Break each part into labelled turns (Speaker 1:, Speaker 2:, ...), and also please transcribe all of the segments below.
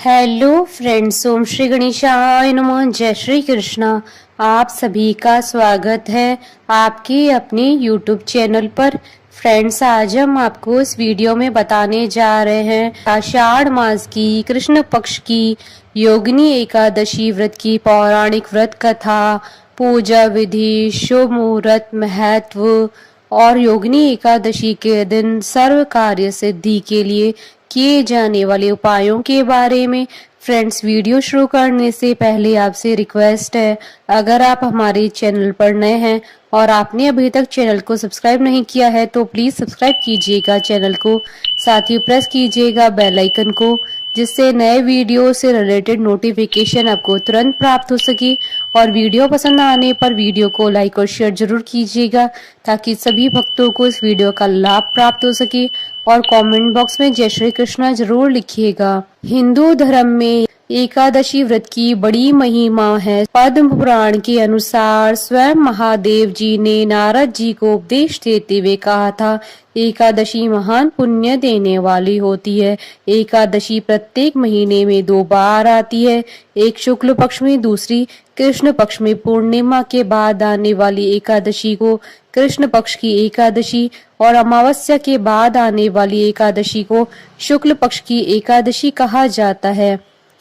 Speaker 1: Hello friends, ओम श्री गणेशाय नमः। जय श्री कृष्णा। आप सभी का स्वागत है आपके अपने यूट्यूब चैनल पर। फ्रेंड्स, आज हम आपको इस वीडियो में बताने जा रहे हैं आषाढ़ मास की कृष्ण पक्ष की योगिनी एकादशी व्रत की पौराणिक व्रत कथा, पूजा विधि, शुभ मुहूर्त, महत्व और योगिनी एकादशी के दिन सर्व कार्य सिद्धि के लिए किए जाने वाले उपायों के बारे में। फ्रेंड्स, वीडियो शुरू करने से पहले आपसे रिक्वेस्ट है, अगर आप हमारे चैनल पर नए हैं और आपने अभी तक चैनल को सब्सक्राइब नहीं किया है तो प्लीज सब्सक्राइब कीजिएगा चैनल को, साथ ही प्रेस कीजिएगा बेल आइकन को, जिससे नए वीडियो से रिलेटेड नोटिफिकेशन आपको तुरंत प्राप्त हो सके। और वीडियो पसंद आने पर वीडियो को लाइक और शेयर जरूर कीजिएगा ताकि सभी भक्तों को इस वीडियो का लाभ प्राप्त हो सके। और कमेंट बॉक्स में जय श्री कृष्णा जरूर लिखिएगा। हिंदू धर्म में एकादशी व्रत की बड़ी महिमा है। पद्म पुराण के अनुसार स्वयं महादेव जी ने नारद जी को उपदेश देते हुए कहा था, एकादशी महान पुण्य देने वाली होती है। एकादशी प्रत्येक महीने में 2 बार आती है, एक शुक्ल पक्ष में, दूसरी कृष्ण पक्ष में। पूर्णिमा के बाद आने वाली एकादशी को कृष्ण पक्ष की एकादशी और अमावस्या के बाद आने वाली एकादशी को शुक्ल पक्ष की एकादशी कहा जाता है।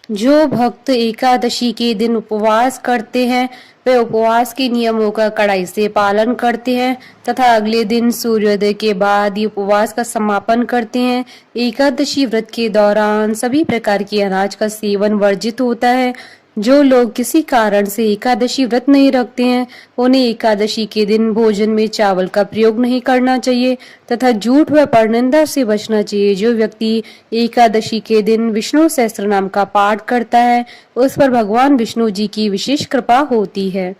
Speaker 1: जो भक्त एकादशी के दिन उपवास करते हैं वे उपवास के नियमों का कड़ाई से पालन करते हैं तथा अगले दिन सूर्योदय के बाद ही उपवास का समापन करते हैं। एकादशी व्रत के दौरान सभी प्रकार के अनाज का सेवन वर्जित होता है। जो लोग किसी कारण से एकादशी व्रत नहीं रखते हैं उन्हें एकादशी के दिन भोजन में चावल का प्रयोग नहीं करना चाहिए तथा झूठ व परनिंदा से बचना चाहिए। जो व्यक्ति एकादशी के दिन विष्णु सहस्त्र नाम का पाठ करता है उस पर भगवान विष्णु जी की विशेष कृपा होती है।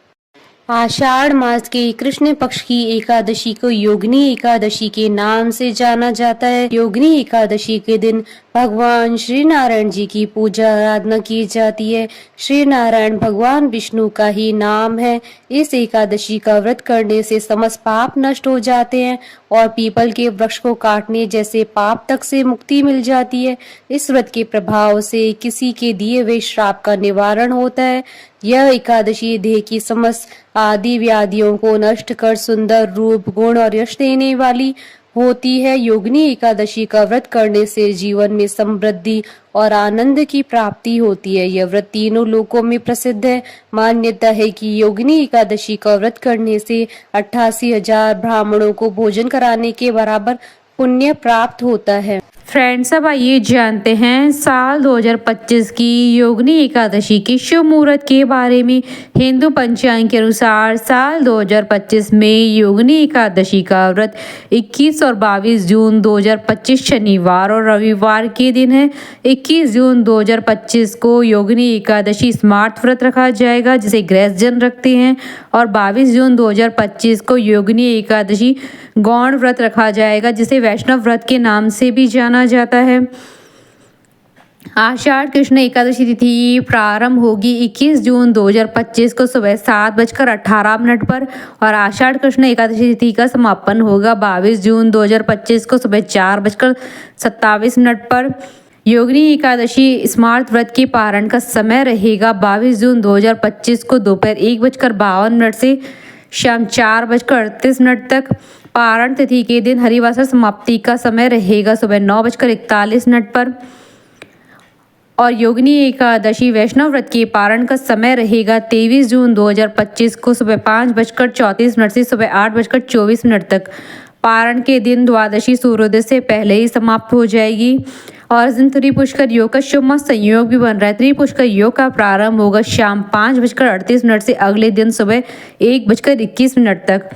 Speaker 1: आषाढ़ मास के कृष्ण पक्ष की एकादशी को योगिनी एकादशी के नाम से जाना जाता है। योगिनी एकादशी के दिन भगवान श्री नारायण जी की पूजा आराधना की जाती है। श्री नारायण भगवान विष्णु का ही नाम है। इस एकादशी का व्रत करने से समस्त पाप नष्ट हो जाते हैं और पीपल के वृक्ष को काटने जैसे पाप तक से मुक्ति मिल जाती है। इस व्रत के प्रभाव से किसी के दिए हुए श्राप का निवारण होता है। यह एकादशी देह की समस्त आदि व्याधियों को नष्ट कर सुंदर रूप, गुण और यश देने वाली होती है। योगिनी एकादशी का व्रत करने से जीवन में समृद्धि और आनंद की प्राप्ति होती है। यह व्रत तीनों लोकों में प्रसिद्ध है। मान्यता है कि योगिनी एकादशी का व्रत करने से 88,000 ब्राह्मणों को भोजन कराने के बराबर पुण्य प्राप्त होता है। फ्रेंड्स, अब आइए जानते हैं साल 2025 की योगिनी एकादशी के शुभ मुहूर्त के बारे में। हिंदू पंचांग के अनुसार साल 2025 में योगिनी एकादशी का व्रत 21 और 22 जून 2025 शनिवार और रविवार के दिन है। 21 जून 2025 को योगिनी एकादशी स्मार्त व्रत रखा जाएगा जिसे गृहस्थ रखते हैं, और 22 जून 2025 को योगिनी एकादशी गौण व्रत रखा जाएगा जिसे वैष्णव व्रत के नाम से भी जाना जाता है। आषाढ़ कृष्ण एकादशी तिथि प्रारंभ होगी 21 जून 2025 को सुबह 7:18 पर और आषाढ़ कृष्ण एकादशी तिथि का समापन होगा 22 जून 2025 को सुबह 4:27 पर। योगिनी एकादशी स्मार्त व्रत के पारण का समय रहेगा 22 जून 2025 को दोपहर 1:52 से शाम 4:38 तक। पारण तिथि के दिन हरिवासर समाप्ति का समय रहेगा सुबह 9:41 पर और योगिनी एकादशी वैष्णव व्रत के पारण का समय रहेगा 23 जून 2025 को सुबह 5:34 से सुबह 8:24 तक। पारण के दिन द्वादशी सूर्योदय से पहले ही समाप्त हो जाएगी और इस दिन त्रिपुष्कर योग का शुभ संयोग भी बन रहा है। त्रिपुष्कर योग का प्रारंभ होगा शाम 5:38 से अगले दिन सुबह 1:21 तक।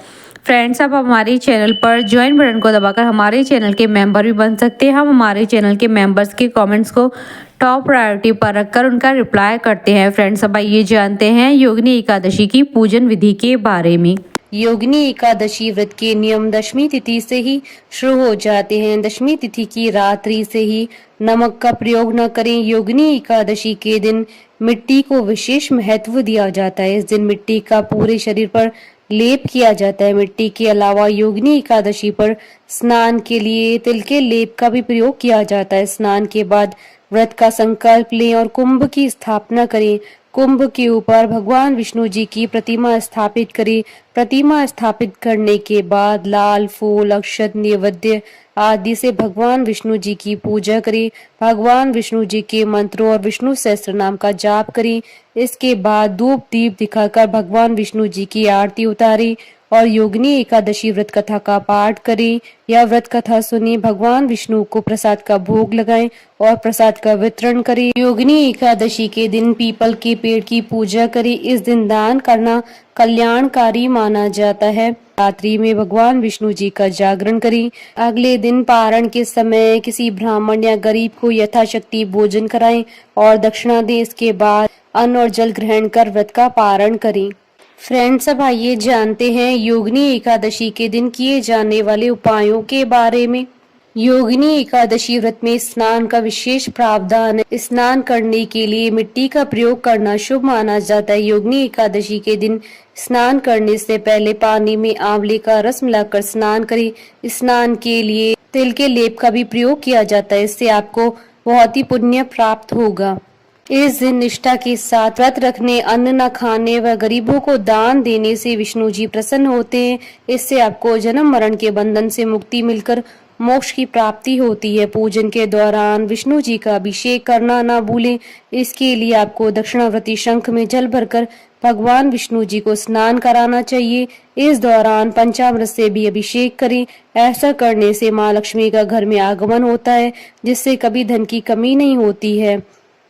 Speaker 1: फ्रेंड्स, आप हमारे चैनल पर ज्वाइन बटन को दबाकर हमारे चैनल के मेंबर भी बन सकते हैं। हम हमारे चैनल के मेंबर्स के कमेंट्स को टॉप प्रायोरिटी पर रखकर उनका रिप्लाई करते हैं। फ्रेंड्स, अब ये जानते हैं योगिनी एकादशी की पूजन विधि के बारे में। योगिनी एकादशी व्रत के नियम दशमी तिथि से ही शुरू हो जाते हैं। दशमी तिथि की रात्रि से ही नमक का प्रयोग न करें। योगिनी एकादशी के दिन मिट्टी को विशेष महत्व दिया जाता है। इस दिन मिट्टी का पूरे शरीर पर लेप किया जाता है। मिट्टी के अलावा योगिनी एकादशी पर स्नान के लिए तिल के लेप का भी प्रयोग किया जाता है। स्नान के बाद व्रत का संकल्प लें और कुंभ की स्थापना करें। कुंभ के ऊपर भगवान विष्णु जी की प्रतिमा स्थापित करें। प्रतिमा स्थापित करने के बाद लाल फूल, अक्षत, नैवेद्य आदि से भगवान विष्णु जी की पूजा करें। भगवान विष्णु जी के मंत्रों और विष्णु सहस्त्र नाम का जाप करें। इसके बाद धूप दीप दिखाकर भगवान विष्णु जी की आरती उतारें और योगिनी एकादशी व्रत कथा का पाठ करें या व्रत कथा सुने। भगवान विष्णु को प्रसाद का भोग लगाएं और प्रसाद का वितरण करें। योगिनी एकादशी के दिन पीपल के पेड़ की पूजा करें। इस दिन दान करना कल्याणकारी माना जाता है। रात्रि में भगवान विष्णु जी का जागरण करें। अगले दिन पारण के समय किसी ब्राह्मण या गरीब को यथाशक्ति भोजन कराएं और दक्षिणा दें। इसके बाद अन्न और जल ग्रहण कर व्रत का पारण करें। फ्रेंड्स, अब आइए जानते हैं योगिनी एकादशी के दिन किए जाने वाले उपायों के बारे में। योगिनी एकादशी व्रत में स्नान का विशेष प्रावधान है। स्नान करने के लिए मिट्टी का प्रयोग करना शुभ माना जाता है। योगिनी एकादशी के दिन स्नान करने से पहले पानी में आंवले का रस मिलाकर स्नान करें। स्नान के लिए तिल के लेप का भी प्रयोग किया जाता है। इससे आपको बहुत ही पुण्य प्राप्त होगा। इस दिन निष्ठा के साथ व्रत रखने, अन्न न खाने व गरीबों को दान देने से विष्णु जी प्रसन्न होते हैं। इससे आपको जन्म मरण के बंधन से मुक्ति मिलकर मोक्ष की प्राप्ति होती है। पूजन के दौरान विष्णु जी का अभिषेक करना ना भूलें। इसके लिए आपको दक्षिणावर्ती शंख में जल भरकर भगवान विष्णु जी को स्नान कराना चाहिए। इस दौरान पंचामृत से भी अभिषेक करें। ऐसा करने से माँ लक्ष्मी का घर में आगमन होता है, जिससे कभी धन की कमी नहीं होती है।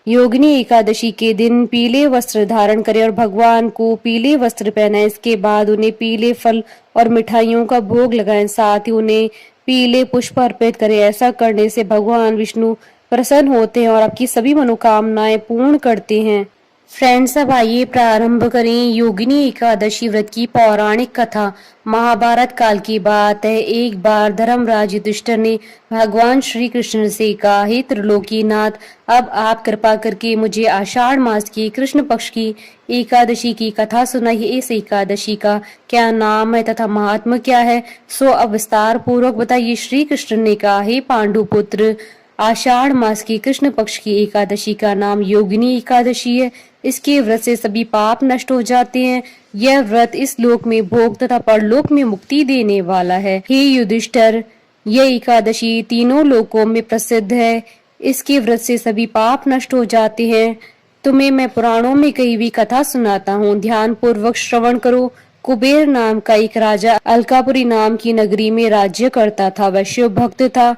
Speaker 1: योगिनी एकादशी के दिन पीले वस्त्र धारण करें और भगवान को पीले वस्त्र पहनाएं। इसके बाद उन्हें पीले फल और मिठाइयों का भोग लगाएं। साथ ही उन्हें पीले पुष्प अर्पित करें। ऐसा करने से भगवान विष्णु प्रसन्न होते हैं और आपकी सभी मनोकामनाएं पूर्ण करते हैं। फ्रेंड्स, अब आइए प्रारंभ करें योगिनी एकादशी व्रत की पौराणिक कथा। महाभारत काल की बात है। एक बार धर्मराज युधिष्ठिर ने भगवान श्री कृष्ण से कहा, हे त्रिलोकीनाथ, अब आप कृपा करके मुझे आषाढ़ मास की कृष्ण पक्ष की एकादशी की कथा सुनाइए। इस एकादशी का क्या नाम है तथा महात्मा क्या है, सो अब विस्तार पूर्वक बताइए। श्री कृष्ण ने कहा, हे पांडुपुत्र, आषाढ़ मास की कृष्ण पक्ष की एकादशी का नाम योगिनी एकादशी है। इसके व्रत से सभी पाप नष्ट हो जाते हैं। यह व्रत इस लोक में भोग तथा परलोक में मुक्ति देने वाला है। हे युधिष्ठिर, यह एकादशी तीनों लोकों में प्रसिद्ध है। इसके व्रत से सभी पाप नष्ट हो जाते हैं। तुम्हें मैं पुराणों में कही हुई कथा सुनाता हूँ, ध्यान पूर्वक श्रवण करो। कुबेर नाम का एक राजा अलकापुरी नाम की नगरी में राज्य करता था। वह शिव भक्त था।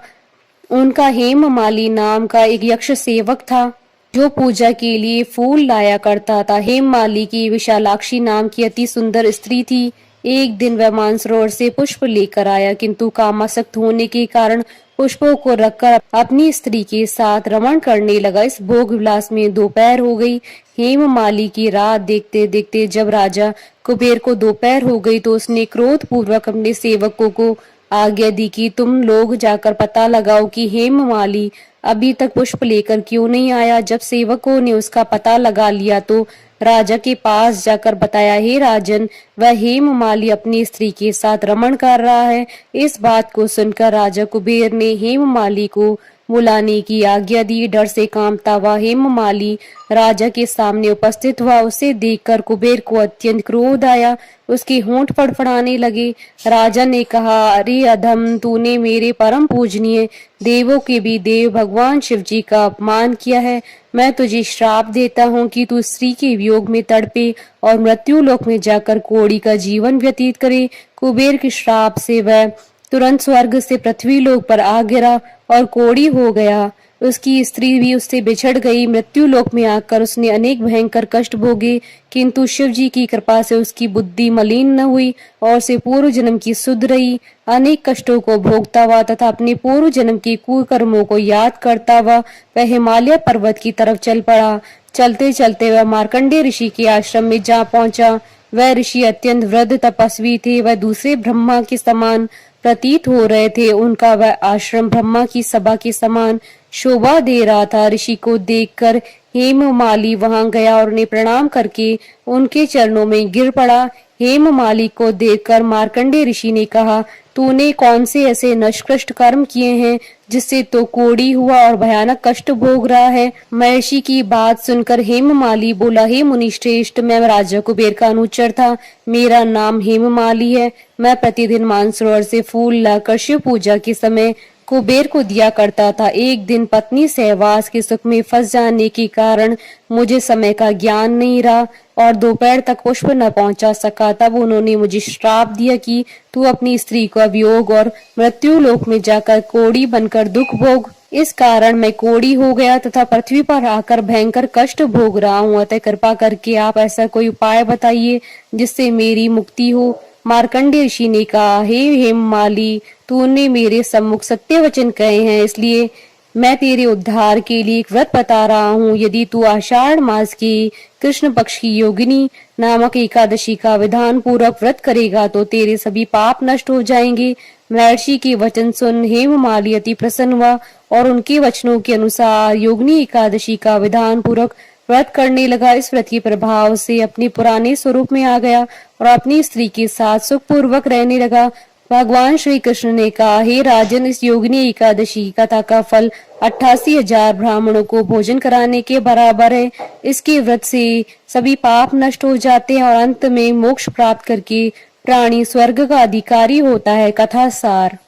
Speaker 1: उनका हेममाली नाम का एक यक्ष सेवक था, जो पूजा के लिए फूल लाया करता था। हेममाली की विशालाक्षी नाम की अति सुंदर स्त्री थी। एक दिन वह मानसरोवर से पुष्प लेकर आया, किंतु कामासक्त होने के कारण पुष्पों को रखकर अपनी स्त्री के साथ रमण करने लगा। इस भोग विलास में दोपहर हो गई। हेममाली की रात देखते देखते जब राजा कुबेर को दोपहर हो गई, तो उसने क्रोध पूर्वक अपने सेवकों को आज्ञा दी कि तुम लोग जाकर पता लगाओ कि हेममाली अभी तक पुष्प लेकर क्यों नहीं आया। जब सेवकों ने उसका पता लगा लिया तो राजा के पास जाकर बताया, हे राजन, वह हेममाली अपनी स्त्री के साथ रमण कर रहा है। इस बात को सुनकर राजा कुबेर ने हेममाली को बुलाने की आज्ञा दी। डर से कांपता हुआ हेममाली राजा के सामने उपस्थित हुआ। उसे देखकर कुबेर को अत्यंत क्रोध आया। उसके होंठ फड़फड़ाने लगे। राजा ने कहा, अरे अधम, तूने मेरे परम पूजनीय देवों के भी देव भगवान शिव जी का अपमान किया है। मैं तुझे श्राप देता हूँ कि तू स्त्री के वियोग में तड़पे और मृत्यु लोक में जाकर कोड़ी का जीवन व्यतीत करे। कुबेर के श्राप से वह तुरंत स्वर्ग से पृथ्वी लोक पर आ गिरा और कोड़ी हो गया। उसकी स्त्री भी उससे बिछड़ गई। मृत्यु लोक में आकर उसने अनेक भयंकर कष्ट भोगे, किंतु शिव जी की कृपा से उसकी बुद्धि मलिन न हुई और से पूर्व जन्म की सुध रही। अनेक कष्टों को भोगता हुआ तथा अपने पूर्व जन्म के कुकर्मों को याद करता हुआ वह हिमालय पर्वत की तरफ चल पड़ा। चलते चलते वह मार्कंडेय ऋषि के आश्रम में जा पहुंचा। वह ऋषि अत्यंत वृद्ध तपस्वी थे। वह दूसरे ब्रह्मा के समान प्रतीत हो रहे थे। उनका वह आश्रम ब्रह्मा की सभा के समान शोभा दे रहा था। ऋषि को देखकर हेममाली वहां गया और उन्हें प्रणाम करके उनके चरणों में गिर पड़ा। हेममाली को देखकर मार्कंडेय ऋषि ने कहा, तूने कौन से ऐसे निष्कृष्ट कर्म किए हैं जिससे तो कोढ़ी हुआ और भयानक कष्ट भोग रहा है। महर्षि की बात सुनकर हेममाली बोला, हे मुनि श्रेष्ठ, मैं राजा कुबेर का अनुचर था। मेरा नाम हेममाली है। मैं प्रतिदिन मानसरोवर से फूल लाकर शिव पूजा के समय कुबेर को दिया करता था। एक दिन पत्नी सहवास के सुख में फंस जाने के कारण मुझे समय का ज्ञान नहीं रहा और दोपहर तक पुष्प न पहुंचा सका। तब उन्होंने मुझे श्राप दिया कि तू अपनी स्त्री को वियोग और मृत्यु लोक में जाकर कोढ़ी बनकर दुख भोग। इस कारण मैं कोढ़ी हो गया तथा पृथ्वी पर आकर भयंकर कष्ट भोग रहा हूँ। अतः कृपा करके आप ऐसा कोई उपाय बताइए जिससे मेरी मुक्ति हो। मार्कंडेय ऋषि ने कहा, हे हेममाली, तूने मेरे सम्मुख सत्य वचन कहे हैं, इसलिए मैं तेरे उद्धार के लिए एक व्रत बता रहा हूँ। यदि तू आषाढ़ मास की कृष्ण पक्ष की योगिनी नामक एकादशी का विधान पूर्वक व्रत करेगा तो तेरे सभी पाप नष्ट हो जाएंगे। महर्षि के वचन सुन हेममाली अति प्रसन्न हुआ और उनके वचनों के अनुसार योगिनी एकादशी का विधान पूर्वक व्रत करने लगा। इस व्रत के प्रभाव से अपने पुराने स्वरूप में आ गया और अपनी स्त्री के साथ सुखपूर्वक रहने लगा। भगवान श्री कृष्ण ने कहा, हे राजन, इस योगिनी एकादशी कथा का फल 88,000 ब्राह्मणों को भोजन कराने के बराबर है। इसके व्रत से सभी पाप नष्ट हो जाते हैं और अंत में मोक्ष प्राप्त करके प्राणी स्वर्ग का अधिकारी होता है। कथा सार,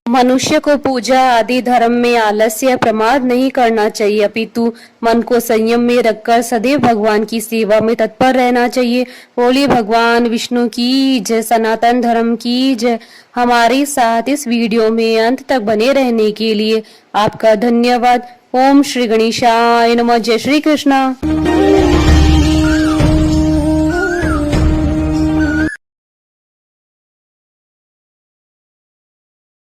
Speaker 1: मनुष्य को पूजा आदि धर्म में आलस्य या प्रमाद नहीं करना चाहिए, अपितु मन को संयम में रखकर सदैव भगवान की सेवा में तत्पर रहना चाहिए। बोलिए भगवान विष्णु की जय, सनातन धर्म की जय। हमारे साथ इस वीडियो में अंत तक बने रहने के लिए आपका धन्यवाद। ओम श्री गणेशाय नमः। जय श्री कृष्णा।